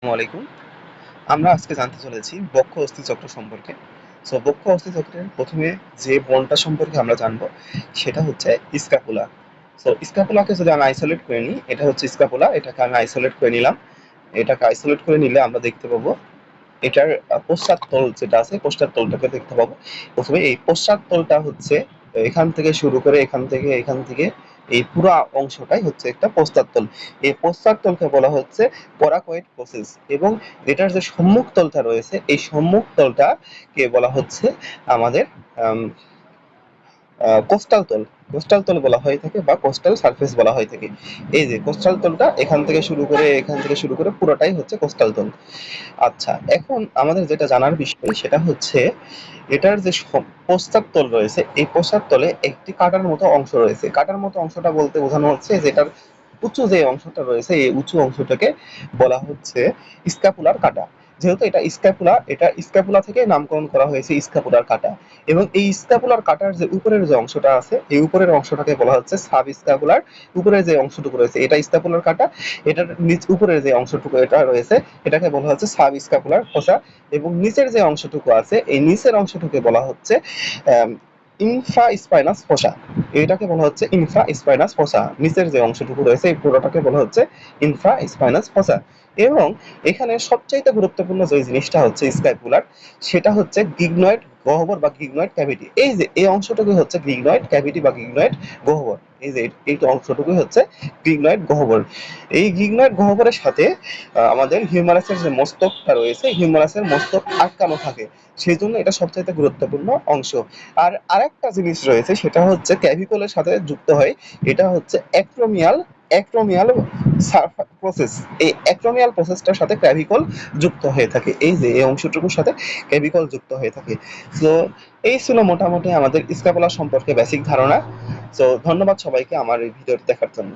আসসালামু আলাইকুম। আমরা আজকে জানতে চলেছি বক্ষ অস্থিচক্র সম্পর্কে। বক্ষ অস্থিচক্রের প্রথমে যে বনটা সম্পর্কে আমরা জানবো সেটা হচ্ছে স্ক্যাপুলা। স্ক্যাপুলাকে যদি আমি আইসোলেট করে নিই, এটা হচ্ছে স্ক্যাপুলা, এটাকে আমি আইসোলেট করে নিলাম। এটাকে আইসোলেট করে নিলে আমরা দেখতে পাবো এটার পশ্চাৎতল যেটা আছে, পশ্চাৎতলটাকে দেখতে পাবো। প্রথমে এই পশ্চাৎতলটা হচ্ছে এখান থেকে শুরু করে এখান থেকে এই পুরো অংশটাই হচ্ছে একটা পশ্চাৎতল। এই পশ্চাৎতলকে বলা হচ্ছে কোরাকয়েড প্রসেস। এবং এটার যে সম্মুখ তলটা রয়েছে, এই সম্মুখ তলটাকে বলা হচ্ছে আমাদের কোস্টাল তল। কোস্টাল তল বলা হয়ে থাকে বা কোস্টাল সারফেস বলা হয়ে থাকে। এই যে কোস্টাল তলটা এখান থেকে শুরু করে পুরোটাই হচ্ছে কোস্টাল তল। আচ্ছা, এখন আমাদের যেটা জানার বিষয় সেটা হচ্ছে এটার যে পশ্চাৎতল রয়েছে, এই পশ্চাৎতলে একটি কাঁটার মতো অংশ রয়েছে। কাঁটার মতো অংশটা বলতে বোঝানো হচ্ছে যেটার উঁচু যে অংশটা রয়েছে, এই উঁচু অংশটাকে বলা হচ্ছে স্ক্যাপুলার কাঁটা। যেহেতু এটা স্ক্যাপুলা থেকে নামকরণ করা হয়েছে স্ক্যাপুলার কাঁটা। এবং এই স্ক্যাপুলার কাঁটার যে উপরের যে অংশটা আছে, এই উপরের অংশটাকে বলা হচ্ছে সাব স্ক্যাপুলার। উপরের যে অংশটুকু রয়েছে এটা স্ক্যাপুলার কাঁটা, এটার উপরের যে অংশটুকু এটা রয়েছে এটাকে বলা হচ্ছে সাব স্ক্যাপুলার ফসা। এবং নিচের যে অংশটুকু আছে, এই নিচের অংশটুকু বলা হচ্ছে ইনফ্রা স্পাইনাস ফসা। এটাকে বলা হচ্ছে ইনফ্রা স্পাইনাস ফসা। নিচের যে অংশটুকু রয়েছে এই পুরোটাকে বলা হচ্ছে ইনফ্রা স্পাইনাস ফসা। এবং এখানে সবচাইতে গুরুত্বপূর্ণ যে জিনিসটা হচ্ছে স্ক্যাপুলার, সেটা হচ্ছে গিগনয়েড গহ্বর বা গিগনয়েড ক্যাভিটি। এই যে এই অংশটুকু হচ্ছে গিগনয়েড ক্যাভিটি বা গিগনয়েড গহ্বর। এই যে এই অংশটুকু হচ্ছে গিগনয়েড গহ্বর। এই গিগনয়েড গহ্বরের সাথে আমাদের হিউমারাসের যে মস্তকটা রয়েছে, হিউমারাসের মস্তক আটকানো থাকে। সেই জন্য এটা সবচাইতে গুরুত্বপূর্ণ অংশ। আর আরেকটা জিনিস রয়েছে সেটা হচ্ছে ক্যাভিকলের সাথে যুক্ত হয়। এটা হচ্ছে অ্যাক্রোমিয়াল অ্যাক্রোমিয়াল প্রসেস। এই অ্যাক্রোমিয়াল প্রসেসটার সাথে ক্যাভিকল যুক্ত হয়ে থাকে। এই যে এই অংশটুকুর সাথে ক্যাভিকল যুক্ত হয়ে থাকে। তো এই ছিল মোটামুটি আমাদের স্ক্যাপুলা সম্পর্কে বেসিক ধারণা। ধন্যবাদ সবাইকে আমার এই ভিডিওটি দেখার জন্য।